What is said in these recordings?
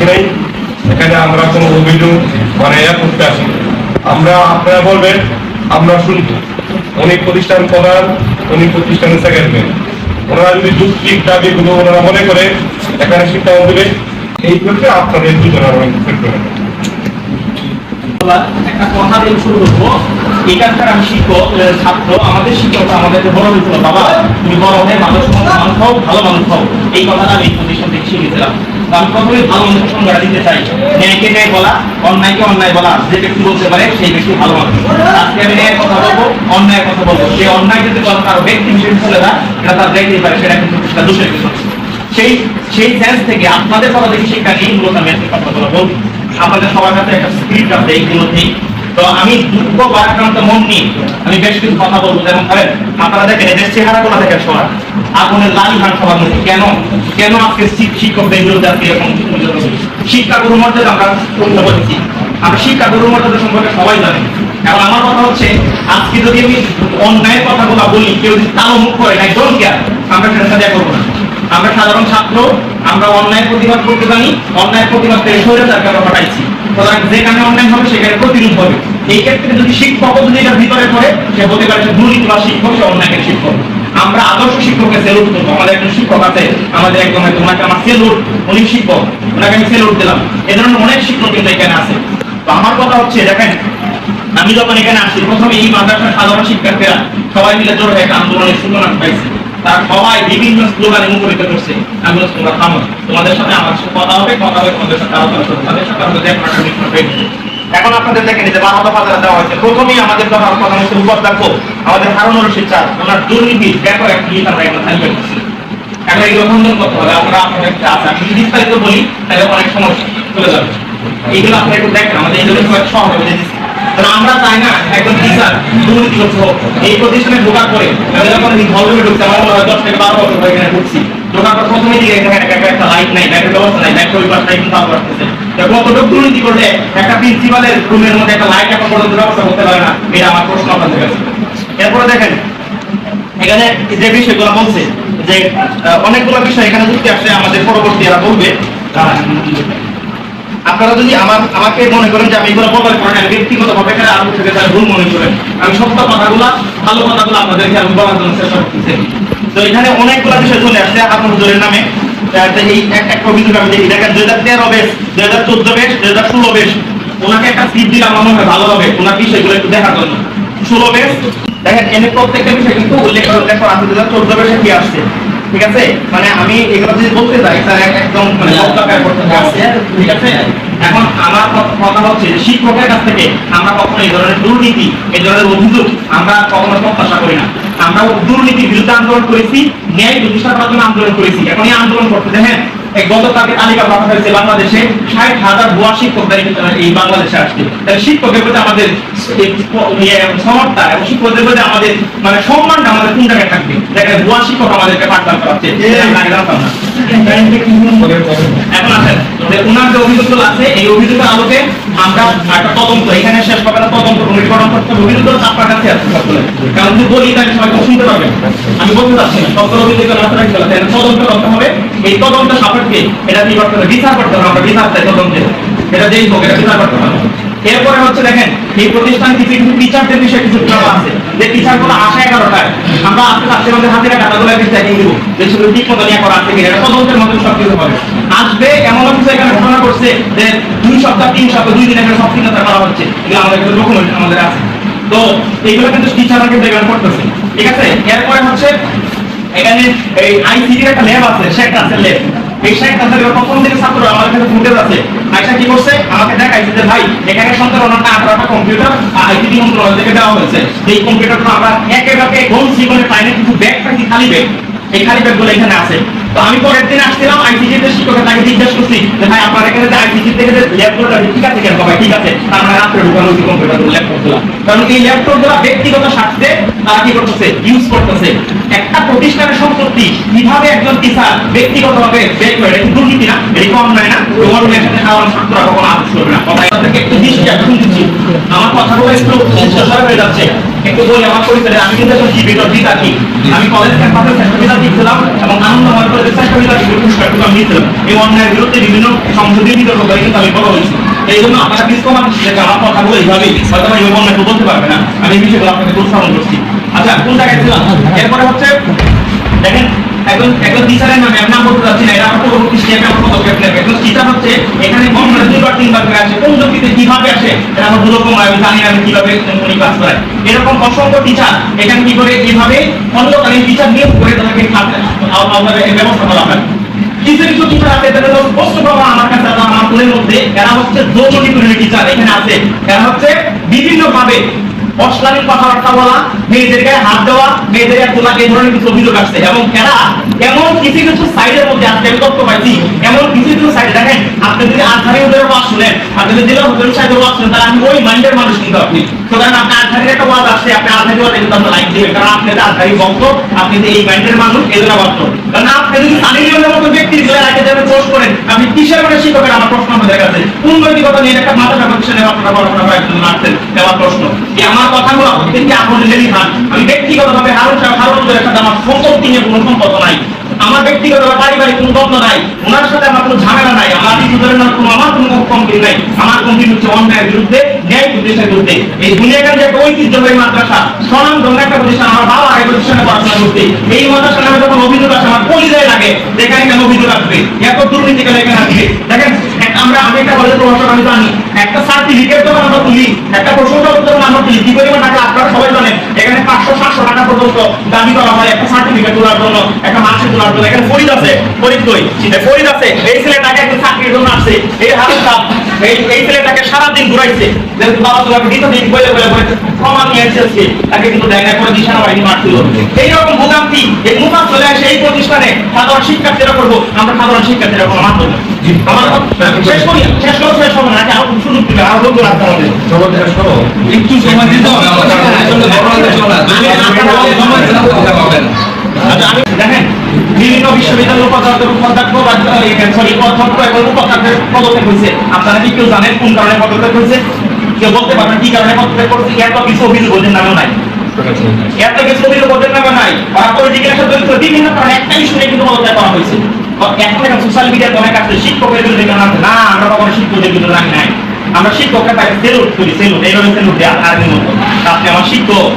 আসি নাই, এখানে আমরা কোনো অভিযোগ মানে করতে আসি। আমরা আপনারা বলবেন আমরা শুনবো। উনি প্রতিষ্ঠান প্রধান, উনি প্রতিষ্ঠানের সেক্রেটারি, ওনারা যদি যুক্তি দাবিগুলো ওনারা মনে করে এখানে সিদ্ধান্ত দেবে, এই ক্ষেত্রে আপনাদের দুজনের একটা কথা দিয়ে শুরু করবো। এখানকার আমি শিক্ষক ছাত্র, আমাদের শিক্ষক আমাদেরকে বড় হয়েছিল, বাবা তুমি বড় হয়ে মানুষ হও, ভালো মানুষ হও, এই কথাটা আমি প্রতিষ্ঠান থেকে শিখেছিলাম। আমি প্রথমে ভালো মানুষের সংজ্ঞা দিতে চাই। ন্যায়কে ন্যায় বলা, অন্যায়কে অন্যায় বলা, যে ব্যক্তি বলতে পারে সেই ব্যক্তি ভালো মানুষ। আজকে আমি ন্যায়ের কথা বলবো, অন্যায়ের কথা বলবো। সেই অন্যায় যদি কারো ব্যক্তি হিসেবে চলে যায়, এটা তার দেখতেই পারে, সেটা কিন্তু দোষের কিছু। সেই সেন্স থেকে আপনাদের কথা থেকে শিক্ষা নিয়ে মূলত আমি একটা কথা বলবো। আপনাদের সবার কাছে একটা স্ক্রিপ্ট আছে এইগুলোতেই। তো আমি দুঃখ বা আক্রান্ত মন নিয়ে আমি বেশ কিছু কথা বলবো। যেমন ধরেন আপনারা দেখেন এদের চেহারাগুলো দেখেন সবার আগুনের লাল ভান সবার মধ্যে। কেন কেন আজকে শিক্ষকদের বিরুদ্ধে আজকে এরকম শিক্ষা গুরু মর্যাদা আমরা বলছি। আমরা শিক্ষা গুরু মর্যাদা সম্পর্কে সবাই জানি। এখন আমার কথা হচ্ছে, আজকে যদি আমি অন্যায়ের কথাগুলো বলি, কেউ যদি তাও মুখ করে নাই ডোন্ট কেয়ার, আমরা সেটা সাজা করবো না। আমরা সাধারণ ছাত্র, আমরা অন্যায় প্রতিবাদ করতে জানি, অন্যায় প্রতিবাদ থেকে স্বৈরাচারকে আমরা হটাইছি। সুতরাং যেখানে অন্যায় হবে সেখানে প্রতিরোধ হবে। এই ক্ষেত্রে যদি শিক্ষক যদি এটার ভিতরে পড়ে, সে হতে পারে সে দুর্নীতি বা শিক্ষক, সে অন্যায়কে শিক্ষক। আমরা আদর্শ শিক্ষককে সেলুট করবো। আমাদের একজন শিক্ষক আছে, আমাদের একদম ওনাকে আমার সেলুট, উনি শিক্ষক, ওনাকে আমি সেলুট দিলাম। এ ধরনের অনেক শিক্ষক কিন্তু এখানে আছে। তো আমার কথা হচ্ছে, দেখেন আমি যখন এখানে আসি, প্রথমে এই মাদ্রাসার সাধারণ শিক্ষার্থীরা সবাই মিলে জোর হয়ে একটা আন্দোলনের সূচনা পাইছে। তারা সবাই বিভিন্ন স্লোগানে মুখরিত করছে। আমি বলছি তোমরা থামো, তোমাদের সাথে আমার সাথে কথা হবে তোমাদের সাথে আলোচনা করবো, তাদের সাথে আমাদের এখন আপনাদের দেখেন যে 12 দফা দেওয়া হয়েছে। প্রথমেই আমাদের কথা হচ্ছে উপাধ্যক্ষ আমাদের হারুনুর রশিদ স্যার, ওনার দুর্নীতির ব্যাপারে একটা লিখ আমরা এখানে তালিকা করছি। এখন এইগুলো খণ্ডন করতে হবে। আমরা আপনাদের একটা আছে, আমি যদি বিস্তারিত বলি তাহলে অনেক সমস্যা চলে যাবে। এইগুলো আপনারা একটু দেখেন, আমাদের এইগুলো সহ হয়ে দিচ্ছি। আমরা চাই না একজন টিচার দুর্নীতিগ্রস্ত হোক। এই প্রতিষ্ঠানে ঢোকার পরে যখন হলরুমে ঢুকছে, আমার মনে হয় 10 থেকে 12 বছর এখানে ঢুকছি, ঢোকার পর প্রথমে দিকে এখানে একটা লাইট নাই, লাইটের ব্যবস্থা নাই, লাইট ওই পাশটাই কিন্তু আলো আসতেছে। কতটুকু দুর্নীতি করলে একটা প্রিন্সিপালের রুমের মধ্যে একটা লাইট এখন পর্যন্ত ব্যবস্থা করতে পারে না, এটা আমার প্রশ্ন আপনাদের কাছে। এরপরে দেখেন এখানে যে বিষয়গুলো বলছে, যে অনেকগুলো বিষয় এখানে যুক্তি আসছে, আমাদের পরবর্তী এরা বলবে। আপনারা যদি আমাকে মনে করেন যে আমি এগুলো বলার কারণে ব্যক্তিগতভাবে এখানে আরো থেকে তার ভুল মনে করেন, আমি সত্য কথাগুলো ভালো কথাগুলো আপনাদেরকে আমি বলার জন্য চেষ্টা করতেছি। তো এখানে অনেকগুলো বিষয় চলে আসছে আপনার হুজুরের নামে। এই একটা অভিযোগ আমি দেখি, দেখেন 2013 বেশ, 2014 বেশ, 2016 বেশ, ওনাকে একটা সিট দিলে আমার মনে হয় ভালো হবে ওনার বিষয়গুলো একটু দেখার জন্য। 16 বেশ দেখেন, এনে প্রত্যেকটা বিষয় কিন্তু উল্লেখ করা আছে 2014 বেশে কি আসছে। ঠিক আছে, মানে আমি এগুলো যদি বলতে যাই স্যার একদম মানে ঠিক আছে। এখন আমার কথা হচ্ছে, শিক্ষকের কাছ থেকে আমরা কখনো এই ধরনের দুর্নীতি, এই ধরনের অভিযোগ আমরা কখনো প্রত্যাশা করি না। আমরা দুর্নীতির বিরুদ্ধে আন্দোলন করেছি, ন্যায় প্রতিষ্ঠা করার জন্য আন্দোলন করেছি। এখন এই আন্দোলন করতে দেখেন গতকালকে তালিকা পাঠা হয়েছে বাংলাদেশে 60,000 ভুয়া শিক্ষক এই বাংলাদেশে আসছে। তাহলে শিক্ষকের প্রতি আমাদের সমর্থা এবং শিক্ষকদের প্রতি আমাদের মানে সম্মানটা আমাদের কোন জায়গায় থাকবে? দেখেন ভুয়া শিক্ষক আমাদেরকে পাঠদান করাচ্ছে। এখন আসেন ওনার যে অভিযোগগুলো আছে, এই অভিযোগের আলোকে আমরা একটা তদন্ত এখানে শেষ পাবে না, তদন্ত কমিটি গঠন করতে হবে। অভিযোগ আপনার কাছে আছে সবগুলো, কারণ যদি বলি তাহলে সবাই শুনতে পারবেন। আমি বলতে চাচ্ছি না সবগুলো অভিযোগের মাত্রা কি চলে, তদন্ত করতে হবে। এই তদন্ত সাপেক্ষে এটা কি করতে হবে? বিচার করতে হবে। আমরা বিচার চাই তদন্তের, এটা যেই হোক এটা বিচার করতে হবে। এরপরে হচ্ছে দেখেন এই প্রতিষ্ঠান কিছু কিছু টিচারদের বিষয়ে কিছু ব্যাপার আছে, যে টিচারগুলো আসে 11টায়, আমরা আজকে রাত্রে মধ্যে হাতে টাকাগুলো চেকিং দিব, যে সেগুলো ঠিক মতো নিয়ে করা আছে কিনা, এটা তদন্তের মধ্যে সব কিছু হবে। আসবে এমন কিছু এখানে ঘটনা করছে যে 2 সপ্তাহ 3 সপ্তাহ 2 দিন এখানে সব চিন্তা করা হচ্ছে, এগুলো আমাদের কিন্তু ডকুমেন্ট আমাদের আছে। তো এইগুলো কিন্তু টিচাররা কিন্তু এখানে করতেছে। ঠিক আছে, এরপরে হচ্ছে এখানে এই আইসিটির একটা ল্যাব আছে, শেখ রাসেল ল্যাব। এই শেখ রাসেল প্রথম থেকে ছাত্র আমাদের কাছে ফুটেজ আছে। আইসা কি করছে, আমাকে দেখাইছে যে ভাই এখানে সন্তান 18টা কম্পিউটার আইসিটি মন্ত্রণালয় থেকে দেওয়া হয়েছে। এই কম্পিউটারগুলো আমরা একে গন জীবনে পাইনি, কিন্তু ব্যাগ থাকি খালি ব্যাগ, এই খালি ব্যাগগুলো এখানে আছে। তো আমি পরের দিন আসছিলাম, আইসিটিতে শিক্ষকের তাকে জিজ্ঞাসা করছি যে ভাই আপনার এখানে যে আইসিটি থেকে যে ল্যাপটপ ঠিক আছে কেন? ভাই ঠিক আছে, তার মানে রাত্রে ঢুকানো হয়েছে কম্পিউটার ল্যাপটপগুলো। কারণ এই ল্যাপটপগুলো ব্যক্তিগত স্বার্থে তারা কি করতেছে, ইউজ করতেছে। একটা প্রতিষ্ঠানের সম্পত্তি কিভাবে একজন টিচার ব্যক্তিগতভাবে বের করে, এটা দুর্নীতি না, এটা অন্যায় না? তোমার সাথে সাধারণ ছাত্ররা কখনো চলবে না। কথা থেকে একটু দৃষ্টি আকর্ষণ দিচ্ছি, আমার কথাগুলো একটু শিষ্টাচার হয়ে যাচ্ছে। একটু বলি আমার পরিচয়, আমি কিন্তু এখন জীবিত বিদ্যার্থী। আমি কলেজ ক্যাম্পাসে শ্রেষ্ঠ বিদ্যার্থী ছিলাম এবং আনন্দময় কলেজের শ্রেষ্ঠ বিদ্যার্থী পুরস্কারগুলো আমি নিয়েছিলাম। এই অন্যায়ের বিরুদ্ধে বিভিন্ন সংসদীয় বিতর্ক করে কিন্তু আমি বড় হয়েছি। এই জন্য আপনারা প্লিজ কমান যে আমার কথাগুলো এইভাবেই হয়তো আমি এই অন্যায় বলতে পারবে না, আমি এই বিষয়গুলো আপনাকে উৎসাহন করছি। আচ্ছা, কোন জায়গায় ছিলাম? এরপরে হচ্ছে দেখেন, একজন টিচারের নামে আমি নাম বলতে চাচ্ছি না, এটা আমার পরবর্তী স্টেপে আমার পদক্ষেপ নেবে। একজন টিচার হচ্ছে এখানে কম করে 2 বার 3 বার করে আসে, কোন যুক্তিতে কিভাবে আসে এটা আমার দুরকম, আমি জানি না আমি কিভাবে উনি ক্লাস করায়। এরকম অসংখ্য টিচার এখানে কি করে কিভাবে অন্যকালীন টিচার নিয়োগ করে তাদেরকে ব্যবস্থা করা হয়। কিছু কিছু টিচার আছে তাদের স্পষ্ট প্রমাণ আমার কাছে আছে, আমার স্কুলের মধ্যে এরা হচ্ছে যৌন নিপীড়নের টিচার এখানে আছে। এরা হচ্ছে বিভিন্ন ভাবে অশ্লীল কথাবার্তা বলা, মেয়েদের গায়ে হাত দেওয়া, মেয়েদের তোলা, এই ধরনের কিছু অভিযোগ আসছে। এবং এরা এমন কিছু কিছু সাইডের মধ্যে আজকে আমি তথ্য পাইছি, এমন কিছু কিছু সাইড দেখেন, আপনি যদি আধারি ওদের ওয়াজ শুনেন, আপনি যদি জেলা হোটেল সাইডের ওয়াজ শুনেন, তাহলে আমি ওই মাইন্ডের মানুষ কিন্তু আপনি। সুতরাং আপনি আধারির একটা ওয়াজ আসছে, আপনি আধারি ওয়াজ কিন্তু আপনি লাইক দিবেন, কারণ আপনি তো আধারি ভক্ত, আপনি তো এই মাইন্ডের মানুষ, এই জন্য ভক্ত। কারণ আপনি যদি সানি লিওনের মতো ব্যক্তির জেলা রাখে যাবে পোস্ট করেন, আপনি কিসের মানে শিক্ষকের আমার প্রশ্ন আমাদের কাছে কোন নৈতিকতা নিয়ে একটা মাথা প্রতিষ্ঠানে আপনারা পড়াশোনা করে একজন আসছেন, আমার প্রশ্ন কি আমার কথাগুলো কিন্তু আপনি জেনে খান। আমি ব্যক্তিগতভাবে হারুনের সাথে আমার সম্পত্তি নিয়ে কোনো সম্পর্ক নাই, আমার ব্যক্তিগত বা পারিবারিক কোনো দ্বন্দ্ব নাই, ওনার সাথে আমার কোনো ঝামেলা নাই, আমার আত্মীয়দের কোনো আমার কোনো কমপ্লেন নাই। আমার কমপ্লেন হচ্ছে অন্যায়ের বিরুদ্ধে, ন্যায় প্রতিষ্ঠার বিরুদ্ধে। এই দুনিয়াকার যে একটা ঐতিহ্যবাহী মাদ্রাসা, স্বনাম ধন্য একটা প্রতিষ্ঠান, আমার বাবা এই প্রতিষ্ঠানে পড়াশোনা করতে, এই মাদ্রাসা নামে যখন অভিযোগ আসে আমার পরিচয় লাগে, যেখানে কেন অভিযোগ আসবে, এত দুর্নীতি কেন এখানে আসবে। দেখেন, আমি একটা কলেজের প্রভাষক, আমি জানি একটা সার্টিফিকেট যখন আমরা তুলি, একটা প্রশংসাপত্র যখন আমরা তুলি, কি পরিমাণ টাকা আপনারা সবাই জানেন। এখানে 500-700 টাকা পর্যন্ত দাবি করা হয় একটা সার্টিফিকেট তোলার জন্য, একটা মার্কশিট তোলার জন্য। এখানে ফরিদ আছে, ফরিদ আছে, এই ছেলেটাকে একটা চাকরির জন্য আসছে, এই হারুন সাহেব এই ছেলেটাকে সারাদিন ঘুরাইছে, যেহেতু বাবা তোমাকে দিন বলে প্রমাণ নিয়ে এসেছে, তাকে কিন্তু দেখা করে দিশানা বাহিনী মারছিল। এইরকম ভোগান্তি এই মুখা চলে আসে এই প্রতিষ্ঠানে সাধারণ শিক্ষার্থীরা করবো, আমরা সাধারণ শিক্ষার্থীরা কোনো মানব না। শেষ হবে নাকি আরো সুযোগ দিবে, আরো লোক রাখতে হবে, একটু সময় দিতে হবে আমাদের। আমি দেখেন বিভিন্ন বিশ্ববিদ্যালয়ের উপাচার্য অধ্যক্ষ এবং উপাচার্যের পদক্ষেপ হয়েছে, আপনারা কি কেউ জানেন কোন কারণে পদক্ষেপ হয়েছে? কেউ বলতে পারবেন কি কারণে পদক্ষেপ করছে? এত কিছু অভিযোগ ওদের নামেও নাই, এত কিছু অভিযোগ ওদের নামে নাই, ওরা পলিটিক্যাল সাথে বিভিন্ন কারণে একটা ইস্যু নিয়ে কিন্তু পদত্যাগ করা হয়েছে। এখন এখন সোশ্যাল মিডিয়াতে অনেক আছে শিক্ষকের বিরুদ্ধে কেন আছে, না আমরা কখনো শিক্ষকদের বিরুদ্ধে রাখি নাই, আমরা শিক্ষককে তাকে সেলুট করি, সেলুট এইভাবে সেলুট দেয় আর্মির মতো। আপনি আমার শিক্ষক,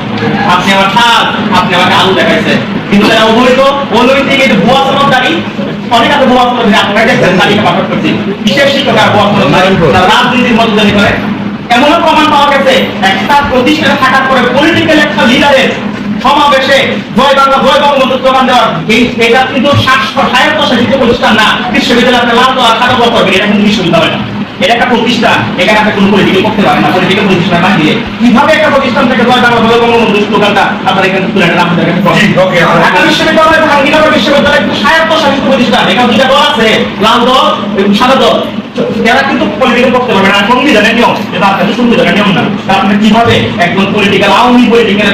আপনি আমার ছাদ, আপনি আমাকে আলু দেখাইছেন, কিন্তু তারা অবৈধ অনৈতিক এই ভুয়া সনদকারী, অনেক আছে ভুয়া সনদকারী, আপনারা দেখছেন তালিকা পাঠক করছে, বিশেষ শিক্ষক আর ভুয়া সনদকারী রাজনীতির মধ্যে করে। এমনও প্রমাণ পাওয়া গেছে একটা প্রতিষ্ঠানে থাকার পরে পলিটিক্যাল একটা লিডারের সমাবেশে জয় বাংলা জয় বঙ্গবন্ধু স্লোগান দেওয়ার, এটা কিন্তু স্বায়ত্তশাসিত প্রতিষ্ঠান না, বিশ্ববিদ্যালয় আপনার লাল দেওয়া খাতা বল করবে, এটা কিন্তু বিশ্ববিদ্যালয় না, এটা একটা প্রতিষ্ঠান, এখানে আপনি কোনো পলিটিক্যাল করতে পারেন না। পলিটিক্যাল প্রতিষ্ঠান বানিয়ে কিভাবে একটা প্রতিষ্ঠান থেকে জয় বাংলা জয় বঙ্গবন্ধু স্লোগানটা আপনার এখানে তুলে আনেন? আপনাদের কাছে ঢাকা বিশ্ববিদ্যালয়, জাহাঙ্গীরনগর বিশ্ববিদ্যালয় কিন্তু স্বায়ত্তশাসিত প্রতিষ্ঠান, এখানে দুটা দল আছে, লাল দল সাদা দল, এরা কিন্তু পলিটিক্যাল করতে পারবে না, সংবিধানের নিয়ম, এটা আপনাদের সংবিধানের নিয়ম না। আপনি কিভাবে একজন পলিটিক্যাল আওয়ামী পলিটিক্যাল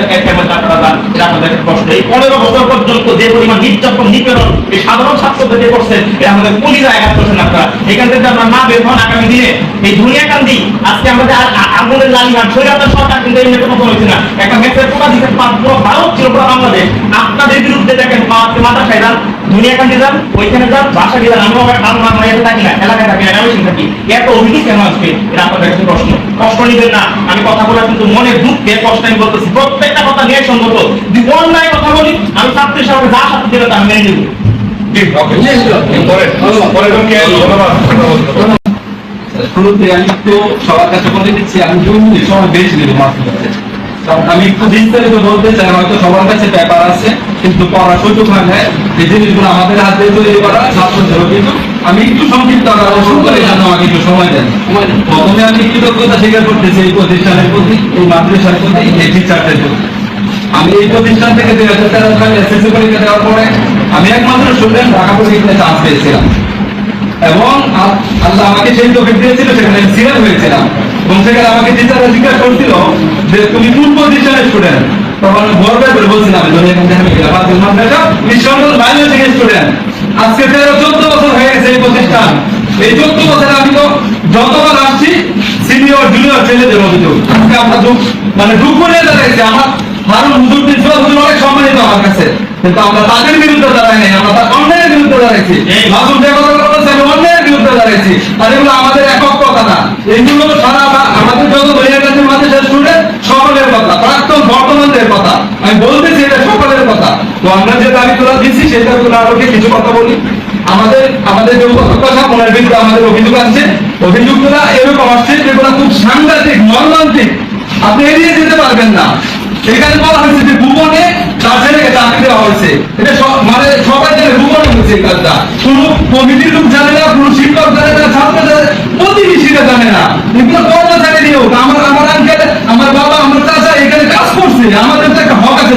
আপনাদের কষ্ট, এই 15 বছর পর্যন্ত যে পরিমাণ নির্যাতন নিপীড়ন এই সাধারণ ছাত্রদের করছেন, এটা আমাদের পরিচয় আঘাত করছেন আপনারা। এখান থেকে আমরা না বের হন, আগামী দিনে এই দুনিয়া কান্দি আজকে আমাদের আগুনের লালিহান শরীয়তের সরকার কিন্তু এই নিয়ে কোনো হয়েছে না, একটা মেসেজ পোকা দিতে পুরো ভারত ছিল, পুরো বাংলাদেশ আপনাদের বিরুদ্ধে। দেখেন মাদ্রাসায় যান, দুনিয়া কান্দি যান, ওইখানে যান, বাসা দিয়ে যান, আমি থাকি না, এলাকায় থাকি না, থাকি, এত অভিযোগ কেন আসবে? এটা আপনাদের কাছে প্রশ্ন, কষ্ট নিবেন না। আমি কথা বলা কিন্তু মনের দুঃখে কষ্ট আমি বলতেছি, প্রত্যেকটা কথা নিয়ে সঙ্গত। যদি অন্যায় কথা বলি, আমি ছাত্রের সাথে যা শাস্তি দেবে তা আমি মেনে নেব। শুরুতে আমি একটু সবার কাছে বলে দিচ্ছি, আমি সময় বেশি দেবো মাত্র। আমি একটু বিস্তারিত বলতে চাই, হয়তো সবার কাছে পেপার আছে কিন্তু পড়ার সুযোগ হয় না, এই জিনিসগুলো আমাদের হাতে তৈরি করা ছাত্রদের, কিন্তু আমি একটু সংক্ষিপ্ত শুরু করে জানো, আমাকে একটু সময় দেন। প্রথমে আমি কৃতজ্ঞতা স্বীকার করতেছি এই প্রতিষ্ঠানের প্রতি, এই মাদ্রাসার প্রতি, এই টিচারদের প্রতি। আমি এই প্রতিষ্ঠান থেকে 2013 সালে এসএসসি পরীক্ষা দেওয়ার পরে আমি একমাত্র স্টুডেন্ট ঢাকা পরীক্ষায় চান্স পেয়েছিলাম, এবং আল্লাহ আমাকে সেই তৌফিক দিয়েছিল, সেখানে সিলেক্ট হয়েছিলাম। এবং সেখানে আমাকে টিচাররা জিজ্ঞাসা করছিল যে তুমি কোন পজিশনের স্টুডেন্ট, তখন আমি গর্বে করে বলছিলাম স্টুডেন্ট। আজকে 13-14 বছর হয়ে গেছে এই প্রতিষ্ঠান, এই 14 বছরে আমি তো যতবার আসছি ছেলেদের অভিযোগ। আজকে আমরা দুঃখ নিয়ে দাঁড়াইছি। আমার হারুন হুজুর অনেক সম্মানিত আমার কাছে, কিন্তু আমরা তাদের বিরুদ্ধে দাঁড়াই নাই, আমরা তার অন্যায়ের বিরুদ্ধে দাঁড়াইছি। মাসুম যে কথা বলছে আমি অন্যায়ের বিরুদ্ধে দাঁড়াইছি। আর এগুলো আমাদের একক কথা না, এগুলো সারা আমাদের যত বহিরাগত মানুষের স্টুডেন্ট সকলের কথা, প্রাক্তন বর্তমানদের কথা। আমি বলতেছি এটা সকলের কথা। তো আমরা যে দাবি তোলা দিচ্ছি সেটা তোলা আরো কিছু কথা বলি। আমাদের যে কথা ওনার বিরুদ্ধে আমাদের অভিযোগ আছে, অভিযোগগুলা এরকম আসছে যেগুলো খুব সাংঘাতিক, মর্মান্তিক, আপনি এড়িয়ে যেতে পারবেন না। এখানে বলা হয়েছে যে ভুবনে তার ছেলেকে চাকরি দেওয়া হয়েছে, এটা মানে সবাই জানে ভুবনে হয়েছে এই কাজটা। কোনো কমিটির লোক জানে না, কোনো শিক্ষক জানে না, ছাত্র জানে, প্রতিবেশীরা জানে না। এগুলো কর্মচারী নিয়োগ। আমার আঙ্কেল, আমার বাবা, আমার চাচা এখানে কাজ করছে, আমাদের তো একটা হক আছে।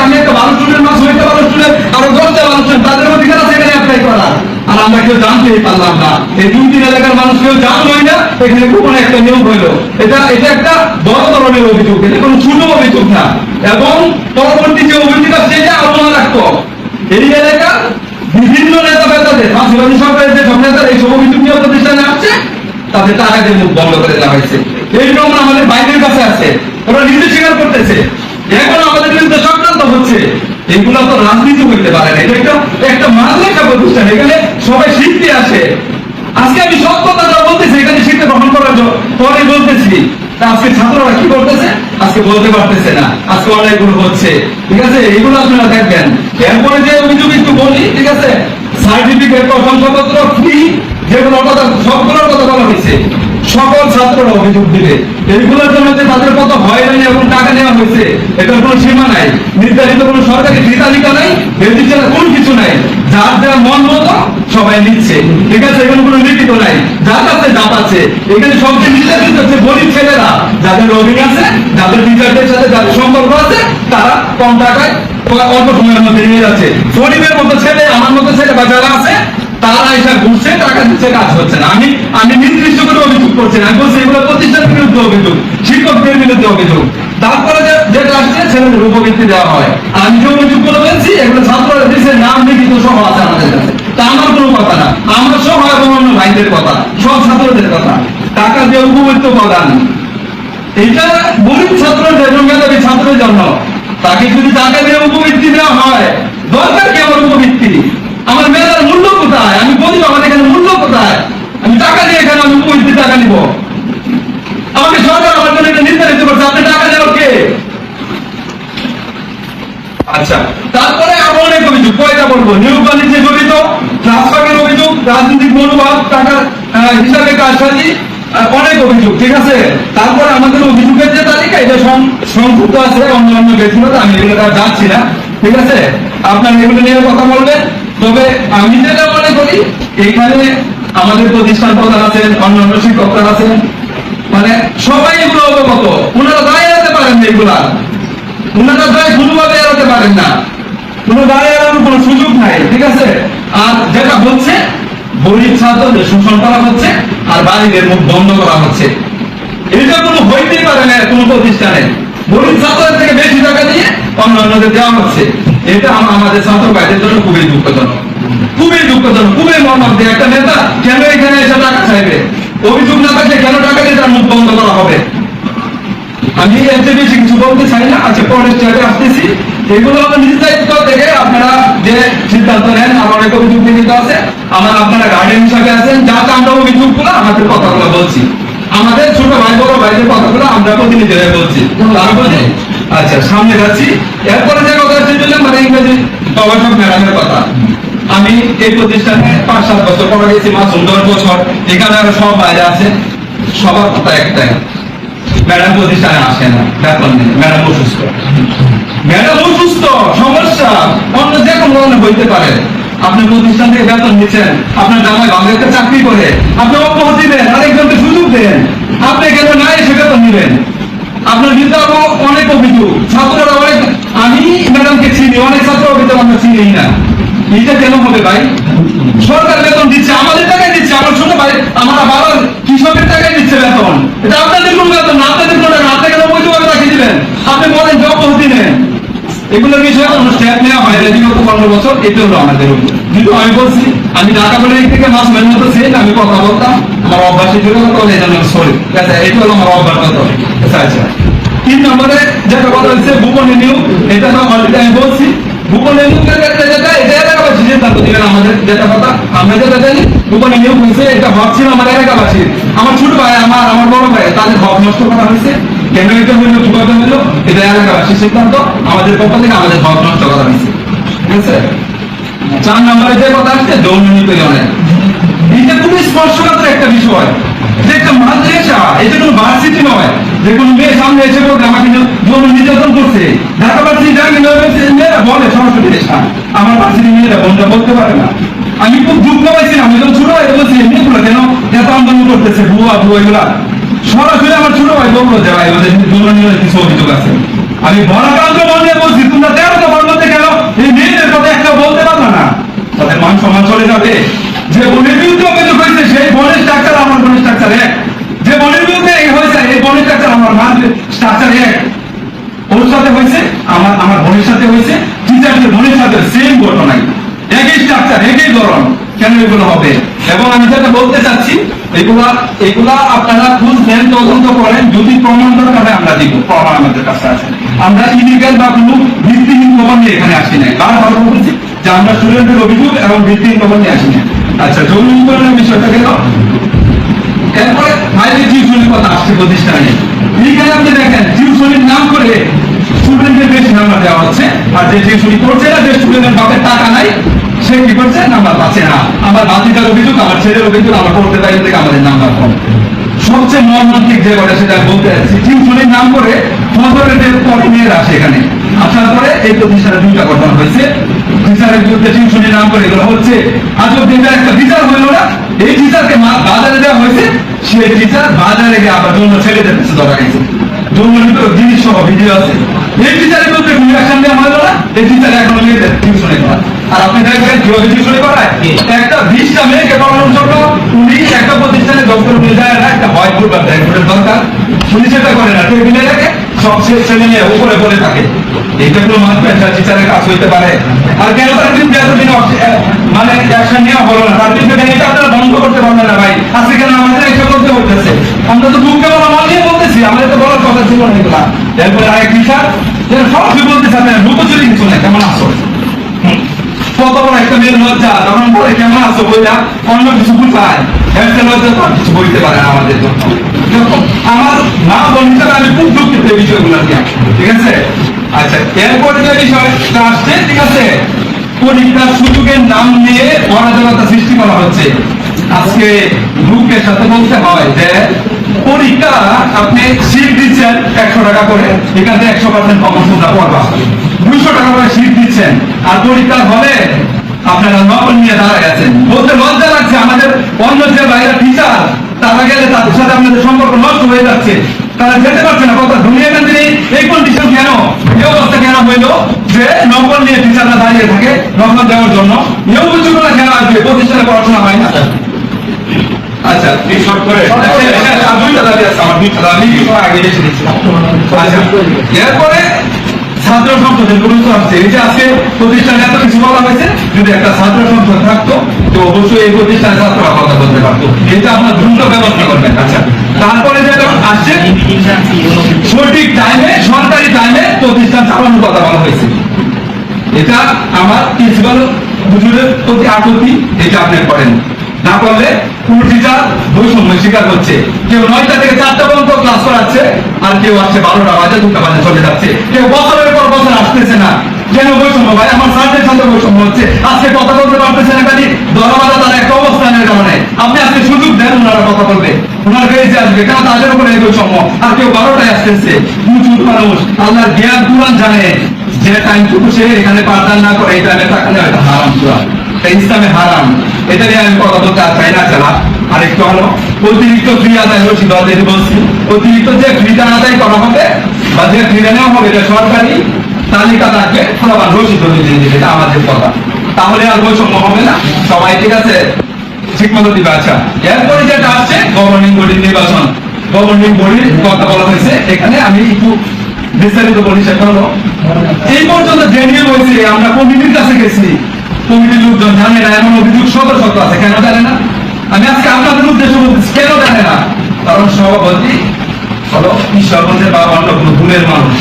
আমি একটা ভালো স্টুডেন্ট, মাস হইতে ভালো স্টুডেন্ট, আরো 10টা ভালো স্টুডেন্ট, তাদের অধিকার আছে এখানে অ্যাপ্লাই করার। আর আমরা কেউ জানতেই পারলাম না। এই 2-3 এলাকার মানুষ কেউ জানলই না এখানে গোপনে একটা নিয়োগ হইলো। এটা একটা বড় ধরনের অভিযোগ, এটা কোনো ছোট অভিযোগ না। এবং পরবর্তী যে অভিযোগ সেটা আলোচনা রাখতো এই এলাকার বিভিন্ন নেতা নেতাদের, ফাঁসিবাদী সরকারের যে সব নেতারা এই সব অভিযোগ নিয়ে প্রতিষ্ঠানে আসছে, তাদের টাকা দিয়ে মুখ বন্ধ করে দেওয়া হয়েছে। এই প্রমাণ আমাদের বাইরের কাছে আছে, ওরা নিজে স্বীকার করতেছে। এখন আমাদের বিরুদ্ধে চক্রান্ত হচ্ছে। এগুলো তো রাজনীতি করতে পারে না, এটা একটা মাদ্রাসা প্রতিষ্ঠান, এখানে সবাই শিখতে আসে। আজকে আমি সব কথা যা বলতেছি এখানে শিক্ষা গ্রহণ করার পরে বলতেছি, আজকে ছাত্ররা কি করতেছে আজকে বলতে পারতেছে না, আজকে অনেকগুলো হচ্ছে। ঠিক আছে, এগুলো আপনারা দেখবেন। এরপরে যে অভিযোগ একটু বলি, ঠিক আছে, সার্টিফিকেট, প্রশংসাপত্র, ফি, যেগুলো কথা সবগুলোর কথা বলা হয়েছে, সকল ছাত্ররা অভিযোগ দিবে। এইগুলোর জন্য যে তাদের কত হয়রানি এবং টাকা নেওয়া হয়েছে এটার কোনো সীমা নাই, নির্ধারিত কোনো সরকারি ফি তালিকা নাই, বেতন ছাড়া কোনো কিছু নাই। যার যার মন মতো সবাই নিচ্ছে। ঠিক আছে, এখানে কোনো লিখিত নাই, যার কাছে যা আছে। এখানে সবচেয়ে নির্যাতিত হচ্ছে গরিব ছেলেরা, যাদের রোগী আছে, যাদের টিচারদের সাথে যাদের সম্পর্ক আছে, তারা কম টাকায় অল্প সময়ের মধ্যে নিয়ে যাচ্ছে। গরিবের মতো ছেলে, আমার মতো ছেলে বা যারা আছে, তারা এসে ঘুরছে, টাকা দিচ্ছে, কাজ হচ্ছে না। আমি নির্দিষ্ট করে অভিযোগ করছি না, আমি বলছি এগুলো প্রতিষ্ঠানের বিরুদ্ধে অভিযোগ, শিক্ষকদের বিরুদ্ধে অভিযোগ। তারপরে যেটা আসছে ছেলেদের উপবৃত্তি দেওয়া হয়। আর আমি যে অভিযোগ করে বলছি এগুলো ছাত্ররা দিচ্ছে, নাম লিখিত সহ আছে আমাদের কাছে। তা আমার কোনো কথা না, আমার সহ এবং অন্য ভাইদের কথা, সব ছাত্রদের কথা। টাকা দিয়ে উপবৃত্ত প্রদান, এটা গরিব ছাত্রদের, মেধাবী ছাত্রের জন্য। তাকে যদি টাকা দিয়ে উপবৃত্তি দেওয়া হয়, দরকার কি আমার উপবৃত্তি? আমার মেধার মূল্য কোথায়? আমি বলি আমার এখানে মূল্য কোথায়? আমি টাকা দিয়ে এখানে আমি উপবৃত্তি টাকা নিব? আমাকে সরকার আমার জন্য এটা নির্ধারিত করছে, আপনি টাকা দেওয়ার কে? আচ্ছা, তারপরে আরো অনেক অভিযোগ, কয়টা বলবো? নিয়োগ বাণিজ্যে জড়িত, ট্রান্সফারের অভিযোগ, রাজনৈতিক মনোভাব, টাকার হিসাবে কারসাজি, অনেক অভিযোগ। ঠিক আছে, তারপরে আমাদের অভিযোগের যে তালিকা এটা সংযুক্ত আছে অন্যান্য ব্যক্তিগত, আমি এগুলো যাচ্ছি না। ঠিক আছে, আপনার এগুলো নিয়ে কথা বলবেন। তবে আমি যেটা মনে করি, এখানে আমাদের প্রতিষ্ঠান প্রধান আছেন, অন্যান্য শিক্ষকরা আছেন, মানে সবাই এগুলো অবগত। ওনারা দায় এড়াতে পারেন না, এগুলা ওনারা দায় কোনোভাবে এড়াতে পারেন না, কোনো দায় এড়ানোর কোনো সুযোগ নাই। ঠিক আছে, আর যেটা হচ্ছে গরিব ছাত্রদের শোষণ করা হচ্ছে আর বাড়িদের মুখ বন্ধ করা হচ্ছে। এটা কোনো হইতেই পারে না কোনো প্রতিষ্ঠানে। গরিব ছাত্রদের থেকে বেশি টাকা দিয়ে অন্যান্যদের দেওয়া হচ্ছে। এটা আমাদের ছাত্র ভাইদের জন্য খুবই দুঃখজনক, খুবই দুঃখজনক, খুবই মর্মান্তিক। একটা নেতা কেন এখানে এসে টাকা চাইবে? অভিযোগ না থাকলে কেন টাকা দিয়ে তার মুখ বন্ধ করা হবে? আমি এর চেয়ে বেশি কিছু বলতে চাই না। আচ্ছা, পরের স্টেপে আসতেছি। এগুলো নির্ধারিত থেকে আপনারা যে সিদ্ধান্ত নেন। আমার অনেক অভিযোগ নিতে আছে, আপনারা গার্ডেন হিসাবে আছেন, যাতে আমরা অভিযোগগুলো আমাদের কথাগুলো বলছি, আমাদের ছোট ভাই বড় ভাইদের কথাগুলো আমরা প্রতিনিধিরা বলছি। তারপরে আচ্ছা, সামনে যাচ্ছি। এরপরে যে কথা বললাম মানে ইংরেজি গবেষক ম্যাডামের কথা। আমি এই প্রতিষ্ঠানে 5-7 বছর পড়া গেছি, মাসুম 10 বছর। এখানে আরো সব বাইরে আছে, সবার কথা একটাই, ম্যাডাম প্রতিষ্ঠানে আসে না, বেতন নেই, ম্যাডাম অসুস্থ। ম্যাডাম অসুস্থ, সমস্যা অন্য যে কোনো ধরনের হইতে পারে। আপনি প্রতিষ্ঠান থেকে বেতন নিচ্ছেন, আপনার জামাই বাংলাদেশে চাকরি করে, আপনি অব্যাহতি দেন, আরেকজনকে সুযোগ দেন। আপনি কেন না এসে বেতন নিবেন? আপনার বিরুদ্ধে আরো অনেক অভিযোগ, ছাত্ররা অনেক, আমি ম্যাডামকে চিনি, অনেক ছাত্র অভিযোগ আমরা চিনি না। এটা কেন হবে ভাই? সরকার বেতন দিচ্ছে, আমাদের টাকায় দিচ্ছে, আমার ছোট ভাই, আমার বাবা কৃষকের টাকায় দিচ্ছে বেতন। এটা আপনাদের কোন বেতন না, আপনাদের কোন টাকা, আপনাকে অবৈধভাবে রাখিয়ে দিবেন। আপনি বলেন যে অব্যাহতি নেন, এগুলোর বিষয়ে কোনো স্টেপ নেওয়া হয় না বিগত 15 বছর। এটা হলো আমাদের। কিন্তু আমি বলছি, আমি ঢাকা বলে থেকে মাস মেন মতো আমি কথা বলতাম, আমার অভ্যাসের জন্য কথা এই জন্য সরি, ঠিক আছে, এটা হলো আমার অভ্যাস কথা। আচ্ছা 3 নম্বরে যেটা কথা হচ্ছে গোপনীয় নিয়োগ, এটা তো অলরেডি আমি বলছি। গোপনীয় নিয়োগের ক্ষেত্রে যেটা এটা এলাকাবাসী সিদ্ধান্ত দিবেন আমাদের, যেটা কথা আমরা যেটা জানি গোপনীয় নিয়োগ হয়েছে, এটা হক ছিল আমার এলাকাবাসী, আমার ছোট ভাই, আমার বড় ভাই, তাদের হক নষ্ট করা হয়েছে। কেন এটা হইলো, কিভাবে হইলো, এটা এলাকাবাসীর সিদ্ধান্ত, আমাদের পক্ষ থেকে আমাদের হক নষ্ট করা হয়েছে, ঠিক আছে। 4 নম্বরে যে কথা আসছে যৌন নিপীড়নের, এটা খুবই স্পর্শকাতর একটা বিষয়, যে একটা মাদ্রাসা, এটা কোনো ভার্সিটি নয় যে কোনো মেয়ে সামনে এসে বলতে আমাকে যৌন নির্যাতন করছে। ঢাকা ভার্সিটি মেয়েরা বলে সরাসরি, আমার ভার্সিটি মেয়েরা বোনটা বলতে পারে না। আমি খুব দুঃখ পাইছি, আমি যখন ছোট ভাই বলছি মেয়েগুলো কেন এত আন্দোলন করতেছে, ভুয়া এগুলা, সরাসরি আমার ছোট ভাই বললো যে ভাই ওদের যৌন নির্যাতনের কিছু অভিযোগ আছে। আমি ভরাকান্ত মনে বলছি তোমরা 13টা বর্ণতে কেন এই মেয়েদের কথা একটা বলতে পারলো না, তাদের মান সম্মান চলে যাবে। যে বোনের বিরুদ্ধে অভিযোগ হয়েছে সেই বোনের স্ট্রাকচার আমার বোনের স্ট্রাকচার এক, যে বোনের বিরুদ্ধে হয়েছে এই বোনের স্ট্রাকচার আমার মায়ের স্ট্রাকচার এক, ওর সাথে হয়েছে আমার বোনের সাথে হয়েছে, টিচারদের বোনের সাথে সেম ঘটনাই, একই স্ট্রাকচার একই ধরন, কেন এগুলো হবে? এবং আমি যেটা বলতে চাচ্ছি এগুলা আপনারা খুঁজবেন, তদন্ত করেন, যদি প্রমাণ দরকার হয় আমরা দিব, প্রমাণ আমাদের কাছে আছে। আমরা ইলিগাল বা কোনো ভিত্তিহীন প্রমাণ নিয়ে এখানে আসি নাই, বারবার বলছি যে আমরা স্টুডেন্টের অভিযোগ এবং ভিত্তিহীন প্রমাণ নিয়ে আসি না। আচ্ছা যৌন নিপীড়নের বিষয়টা গেল। এরপরে বাইরে টিউশনের কথা আসছে প্রতিষ্ঠানে, এইখানে আপনি দেখেন টিউশনের নাম করে স্টুডেন্টের বেশি নাম্বার দেওয়া হচ্ছে, আর যে টিউশনি করছে না, যে স্টুডেন্টের বাপের টাকা নাই, সে কি করছে, নাম্বার পাচ্ছে না। আমার বাতিটার অভিযোগ, আমার ছেলের অভিযোগ, আমার পড়তে পারি থেকে আমাদের নাম্বার কম। সবচেয়ে মর্মান্তিক যে কথা সেটা বলতে যাচ্ছি, টিউশনের নাম করে ফজরের যে মেয়েরা আসে এখানে আসার পরে এই প্রতিষ্ঠানে 2টা ঘটনা হয়েছে, টিচারের বিরুদ্ধে টিউশনের নাম করে এগুলো হচ্ছে। আজব দিনের একটা টিচার হইল না, এই টিচারকে বাজারে দেওয়া হয়েছে, সেই টিচার বাজারে গিয়ে আবার জন্য ছেলেদের কাছে ধরা গেছে, জন্য জিনিস সহ ভিডিও আছে। এই টিচারের বিরুদ্ধে কোনো অ্যাকশন নেওয়া হলো না, এই টিচার এখন মেয়েদের টিউশনে করা। আর আপনি দেখবেন কিভাবে টিউশনে করায়, একটা 20টা মেয়েকে পড়ানোর জন্য উনি একটা প্রতিষ্ঠানে ডক্টর নিয়ে যায় না, একটা হোয়াইট বোর্ড বা ব্ল্যাক বোর্ডের দরকার, উনি সেটা করে না, টেবিলে রেখে সব ছেলে মেয়ে উপরে পড়ে থাকে। এইটা কোনো মাস্টার টিচারের কাজ হইতে পারে? আর কেন তার বিরুদ্ধে এতদিন মানে অ্যাকশন নেওয়া হলো না, তার বিরুদ্ধে এটা আপনারা বন্ধ করতে পারবেন না ভাই, আজকে কেন আমাদের এটা করতে হইতেছে? আমরা তো দুঃখে বলা মান নিয়ে বলতেছি, আমাদের তো বলার কথা ছিল না এগুলা। এরপরে আরেক টিচার যেটা সরাসরি বলতে চান লুকোচুরি কিছু না, কেমন আসো, কত বড় একটা মেয়ের লজ্জা, তখন বলে কেমন আসো বইটা অন্য কিছু বুঝায়, একটা লজ্জা তো কিছু বলতে পারে না আমাদের জন্য। আমার মা বোন হিসাবে আমি খুব দুঃখিত এই বিষয়গুলো নিয়ে, ঠিক আছে। আচ্ছা এরপরে যে বিষয়টা আসছে, ঠিক আছে, পরীক্ষার সুযোগের নাম নিয়ে অরাজকতা সৃষ্টি করা হচ্ছে। আজকে গ্রুপের সাথে বলতে হয় যে পরীক্ষা আপনি সিট দিচ্ছেন 100 টাকা করে, এখানে 100% কমন তোমরা পড়বা, 200 টাকা করে সিট দিচ্ছেন, আর পরীক্ষার হলে আপনারা নকল নিয়ে দাঁড়া গেছেন। বলতে লজ্জা লাগছে, আমাদের অন্য যে বাইরে টিচার তারা গেলে তাদের সাথে আপনাদের সম্পর্ক নষ্ট হয়ে যাচ্ছে, তারা যেতে পারছে না। কথা দুনিয়া কেন্দ্রে এই কন্ডিশন কেন, এই অবস্থা কেন হইলো যে নকল নিয়ে টিচাররা দাঁড়িয়ে থাকে নকল দেওয়ার জন্য? এই অভিযোগগুলো কেন আসবে? প্রতিষ্ঠানে পড়াশোনা হয় না। আচ্ছা শর্ট করে দুইটা দাবি আছে আমার, 2টা দাবি আগে এসে দিচ্ছি। আচ্ছা এরপরে ছাত্র সংসদের গুরুত্ব আসছে। এই যে আজকে প্রতিষ্ঠানে এত কিছু বলা হয়েছে, যদি একটা ছাত্র সংসদ থাকতো তো অবশ্যই এই প্রতিষ্ঠানে ছাত্ররা কথা বলতে পারতো, এটা আপনার দ্রুত ব্যবস্থা করবেন। আচ্ছা তারপরে যেটা আসছে সঠিক টাইমে, সরকারি টাইমে প্রতিষ্ঠান চালানোর কথা বলা হয়েছে। এটা আমার প্রিন্সিপাল হুজুরের প্রতি আপত্তি, এটা আপনি করেন না, করলে পুরো টিচার বৈষম্য শিকার হচ্ছে। কেউ 9টা থেকে 4টা পর্যন্ত ক্লাস করাচ্ছে, আর কেউ আসছে 12টা বাজে 2টা বাজে চলে যাচ্ছে, কেউ বছরের পর বছর আসতেছে না। কেন বৈষম্য ভাই? আমার স্যারদের সাথে বৈষম্য হচ্ছে, আজকে কথা বলতে পারতেছে না, খালি ধরাবাধা তার একটা অবস্থানের কারণে। আপনি আজকে সুযোগ দেন ওনারা কথা বলবে, ওনার বেড়েছে আসবে, কেন তাদের উপরে এই বৈষম্য? আর কেউ 12টায় আসতেছে, প্রচুর মানুষ আল্লাহর জ্ঞান কুরআন জানে, যে টাইমটুকু সে এখানে পাঠদান না করে এই টাইমে থাকলে হয়তো হারাম কুরআন, ইসলামে হারাম। এটা নিয়ে আমি কথা বলতে চাই না। চালা আরেকটু হলো অতিরিক্ত ফ্রি আদায় হয়েছিল, বলছি অতিরিক্ত যে ফ্রিটা আদায় করা হবে বা যে ফ্রিটা নেওয়া হবে এটা সরকারি তালিকা থাকবে, আবার রসিদ দিয়ে দিবে, এটা আমাদের কথা। তাহলে আর বৈষম্য হবে না, সবাই ঠিক আছে ঠিক মতো দিবে। আচ্ছা এরপরে যেটা আসছে গভর্নিং বডির নির্বাচন, গভর্নিং বডির কথা বলা হয়েছে, এখানে আমি একটু বিস্তারিত বলি। সেটা হলো এই পর্যন্ত যে নিয়ম হয়েছে, আমরা কমিটির কাছে গেছি, কমিটির লোকজন জানে না, এমন অভিযোগ শত শত আছে। কেন জানে না? আমি আজকে আপনাদের উদ্দেশ্য বলতেছি, কেন দেখে না? কারণ সভাপতি হলো ঈশ্বরগঞ্জের বা অন্য কোনো ভুলের মানুষ,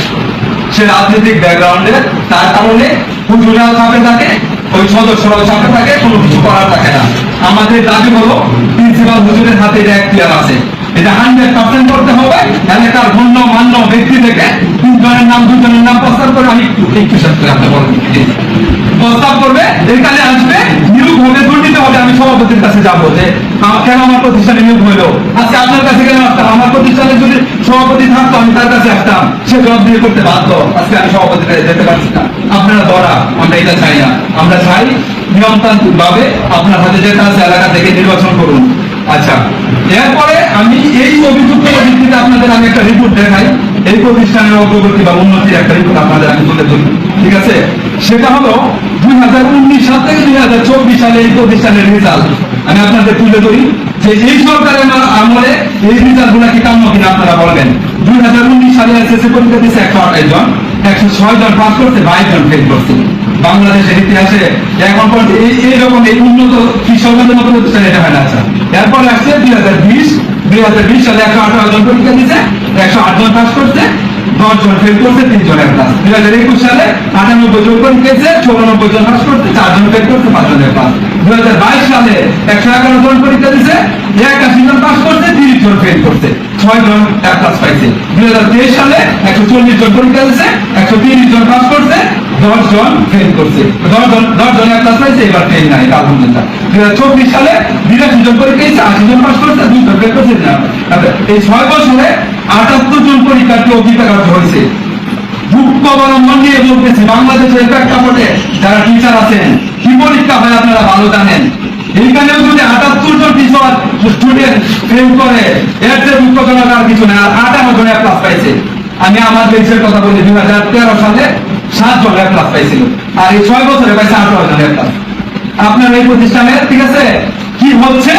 সে রাজনৈতিক ব্যাকগ্রাউন্ডে, তার কারণে হুজুরাও চাপে থাকে, ওই সদস্যরাও চাপে থাকে, কোনো কিছু করার থাকে না। আমাদের দাবি হলো প্রিন্সিপাল হুজুরের হাতে এটা এখতিয়ার আছে, এটা 100% করতে হবে। এলাকার গণ্য মান্য ব্যক্তি থেকে 3 জনের নাম 2 জনের নাম প্রস্তাব করে, আমি একটু শেষ করে আপনি বলেন, প্রস্তাব করবে, এখানে আসবে, নিয়োগ হবে, দুর্নীতি হবে। আমি সভাপতির কাছে যাবো যে কেন আমার প্রতিষ্ঠানে নিয়োগ হইলো, আজকে আপনার কাছে কেন আসতাম? আমার প্রতিষ্ঠানে যদি সভাপতি থাকতো আমি তার কাছে আসতাম, সে জবাব দিয়ে করতে বাধ্য। আজকে আমি সভাপতির কাছে যেতে পারছি না, আপনারা ধরা, আমরা এটা চাই না। আমরা চাই নিয়মতান্ত্রিক ভাবে আপনার হাতে যেটা আছে এলাকা থেকে নির্বাচন করুন। আচ্ছা, এরপরে আমি এই অভিযুক্তের ভিত্তিতে আপনাদের আমি একটা রিপোর্ট দেখাই, এই প্রতিষ্ঠানের অগ্রগতি বা উন্নতির একটা রিপোর্ট আপনাদের আমি তুলে ধরি, ঠিক আছে? সেটা হলো 2019 সাল থেকে 2024 সালে এই প্রতিষ্ঠানের রেজাল্ট আমি আপনাদের তুলে ধরি, যে এই সরকারের আমলে এই রেজাল্ট গুলা কি কাম্য কিনা আপনারা বলবেন। 2019 সালে এসএসসি পরীক্ষা দিয়েছে 128 জন, 106 জন পাস করছে, 22 জন ফেল করছে। বাংলাদেশের ইতিহাসে এখন পর্যন্ত এইরকম এই উন্নত কৃষকদের মতো প্রতিষ্ঠান এটা হয় না। আচ্ছা, এরপরে আসছে 2020 সালে 118 জন পরীক্ষা দিয়েছে, 108 জন পাস করছে, 10 জন ফেল করছে, 3 জন ক্লাস। 2021 সালে 98 জন পরীক্ষা দিয়েছে, 94 জন পাস করছে, 4 জন ফেল করছে, 5 জন ক্লাস। 2022 সালে 111 জন পরীক্ষা দিয়েছে, 81 জন পাস করছে, 30 জন ফেল করছে, 6 জন ক্লাস পাইছে। 2023 সালে 140 জন পরীক্ষা দিয়েছে, 130 জন পাস করছে, 10 জন ফেল করছে, 10 জন ক্লাস পাইছে, এবার ফেল নাই, আলহামদুলিল্লাহ। 2024 সালে 82 জন পরীক্ষা দিয়েছে, 80 জন পাস করছে, 2 জন ফেল করছে না। এই 6 বছরে 78 জন পরীক্ষার্থী অভিজ্ঞতা হয়েছে। দুঃখ অবলম্বন নিয়ে বলতেছি, বাংলাদেশের প্রেক্ষাপটে যারা টিচার আছেন, কি পরীক্ষা হয় আপনারা ভালো জানেন। এইখানেও যদি 78 জন টিচার স্টুডেন্ট ফেল করে, এর চেয়ে দুঃখজনক আর কিছু না। আর 58 জন ক্লাস পাইছে। আমি আমার দেশের কথা বলি, 2013 সালে 7 জন ক্লাস পাইছিল, আর এই 6 বছরে পাইছে 18 জন ক্লাস। আপনার এই প্রতিষ্ঠানে, ঠিক আছে, কি হচ্ছে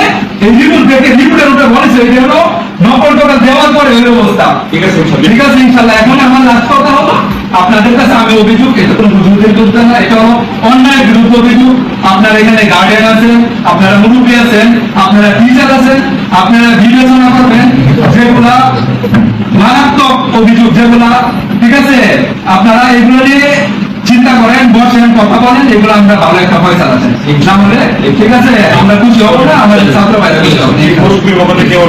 এই রিপোর্ট দেখে, রিপোর্টের উপরে বলেছে এটা হলো নকল টাকা দেওয়ার পরে ওই অবস্থা। ঠিক আছে ঠিক আছে, ইনশাআল্লাহ। এখন আমার লাস্ট কথা হলো, আপনাদের কাছে আমি অভিযোগ, এটা কোনো হুজুরের বিরুদ্ধে না, এটা হলো অন্যায়ের বিরুদ্ধে অভিযোগ। আপনারা এখানে গার্ডিয়ান আছেন, আপনারা মুরব্বী আছেন, আপনারা টিচার আছেন, আপনারা বিবেচনা করবেন যেগুলা মারাত্মক অভিযোগ, যেগুলা, ঠিক আছে, আপনারা এগুলো নিয়ে চিন্তা করেন, বসেন, কথা বলেন, এগুলো আমরা ভালো একটা পয়সা আছেন, না হলে ঠিক আছে আমরা খুশি হবো না, আমাদের ছাত্র ভাইরা খুশি হবে। এই মুরব্বীর ব্যাপারে কেউ